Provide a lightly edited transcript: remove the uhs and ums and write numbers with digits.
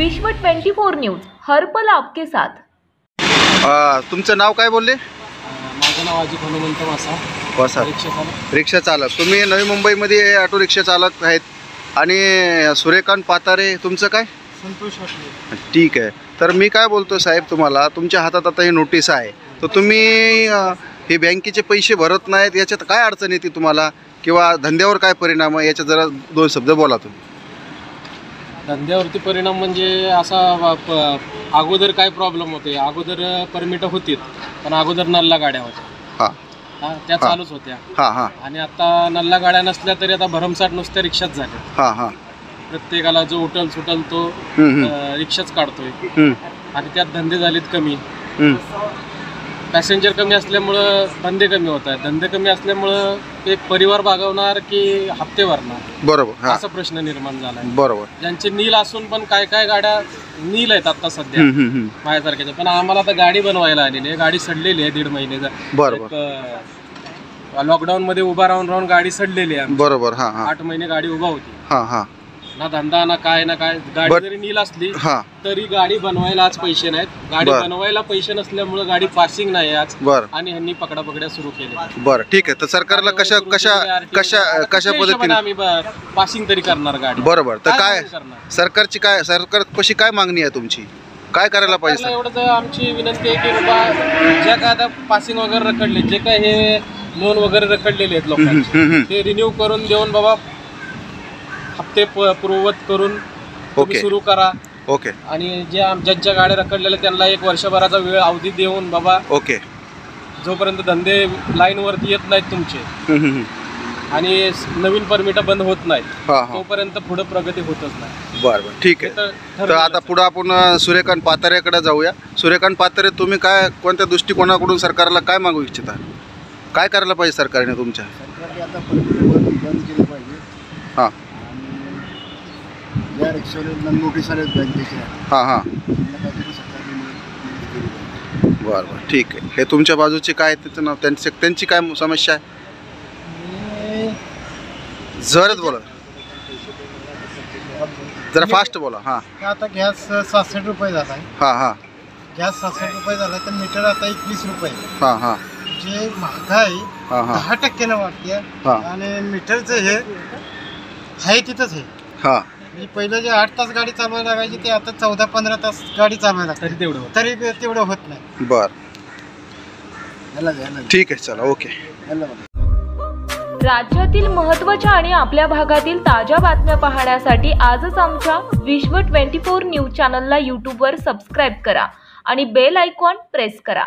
विश्व 24 न्यूज हर पल आपके साथ। तुमचं नाव काय बोलले? माझं नाव अजित हनुमंत वासा, रिक्षा चालक। तुम्ही नवी मुंबईमध्ये ऑटो रिक्षा चालक आहेत आणि सूर्यकांत पातारे तुमचं काय? संतोष वाटले। ठीक आहे, तर मी काय बोलतो साहेब, तुम्हाला तुमच्या हातात आता ही नोटीस आहे, तर तुम्ही हे बँकेचे पैसे भरत नाहीत, याच्यात काय अडचण येते तुम्हाला किंवा धंद्यावर काय परिणाम आहे याच्यात जरा दोन शब्द बोला तुम्ही। धंद्यावरती परिणाम म्हणजे असा अगोदर काय प्रॉब्लेम होते, अगोदर परमिट होती पण अगोदर नल्ला गाड्या होत्या, हां त्या चालूच होत्या, हां आणि आता नल्ला गाड्या नसल्या तरी आता भरमसाठ नुसत्या रिक्षाच झाल्या। हां प्रत्येकाला जो उठल सुटल तो रिक्षाच काढतोय आणि त्यात धंदे झालेत कमी, पॅसेंजर कमी असल्यामुळं धंदे कमी होत आहेत। धंदे कमी असल्यामुळं एक परिवार भागवणार की हप्ते भरणार, बरोबर, असा प्रश्न निर्माण झाला आहे। बरोबर, ज्यांचे नील असून पण काय काय गाड्या नील आहेत आता सध्या माझ्यासारख्याच्या, पण आम्हाला आता गाडी बनवायला आलेली आहे, गाडी सडलेली आहे 1.5 महिन्याचा। बरोबर, लॉकडाऊन मध्ये उभा राहून गाडी सडलेली आहे। बरोबर, 8 महिने गाडी उभा होती, ना धंदा ना काय, गाडी जरी नील असली तरी गाडी बनवायला आज पैसे नाहीत, गाडी बनवायला पैसे नसल्यामुळे गाडी पासिंग नाही आज, आणि ह्यांनी पकड्या सुरू केले। बरं, ठीक आहे, तर सरकारला कशा पद्धतीने आम्ही पासिंग तरी करणार गाडी? बरोबर, तर काय सरकारची सरकार कशी काय मागणी आहे तुमची, काय करायला पाहिजे? एवढंच आमची विनंती आहे की बाबा ज्या काय आता पासिंग वगैरे रखडले, जे काय हे लोन वगैरे रखडलेले आहेत लोकांचे, ते रिन्यू करून देऊन बाबा हप्ते पूर्ववत करून सुरू करा। ओके, आणि ज्यांच्या गाड्या रखडलेल्या त्यांना 1 वर्षभराचा वेळ अवधी देऊन बाबा, ओके, जोपर्यंत धंदे लाईन वरती येत नाहीत तुमचे आणि नवीन परमिट बंद होत नाहीत तोपर्यंत पुढे प्रगती होतच नाही। बरं, ठीक आहे, तर आता पुढे आपण सूर्यकांत पातारेकडे जाऊया। सूर्यकांत पातारे, तुम्ही काय कोणत्या दृष्टिकोनाकडून सरकारला काय मागू इच्छिता, काय करायला पाहिजे सरकारने तुमच्या? आता बंद केलं पाहिजे, हां, या रिक्षावाले नोटीस आले बँकेच्या, बरं, ठीक आहे, हे तुमच्या बाजूचे काय त्याचं नाव, त्यांची काय समस्या आहे? जरच बोला, जरा फास्ट बोला। आता गॅस 67 रुपये झाला आहे, गॅस 67 रुपये झाला, तर मीटर आता 21 रुपये, जे महागाई 10% वाटते, आणि मीटरचं हे आहे तिथंच आहे। म्हणजे पहिलं जे 8 तास गाडी चालवायला लागायची ते आता 14-15 तास गाडी चालवायला लागते, तरी तेवढं होत नाही। बरं, ठीक आहे, चला, ओके। राज्यातील महत्त्वाच्या आणि आपल्या भागातील ताज्या बातम्या पाहण्यासाठी आजच आमच्या विश्व 24 न्यूज चॅनलला यूट्यूबवर सबस्क्राईब करा आणि बेल आयकॉन प्रेस करा।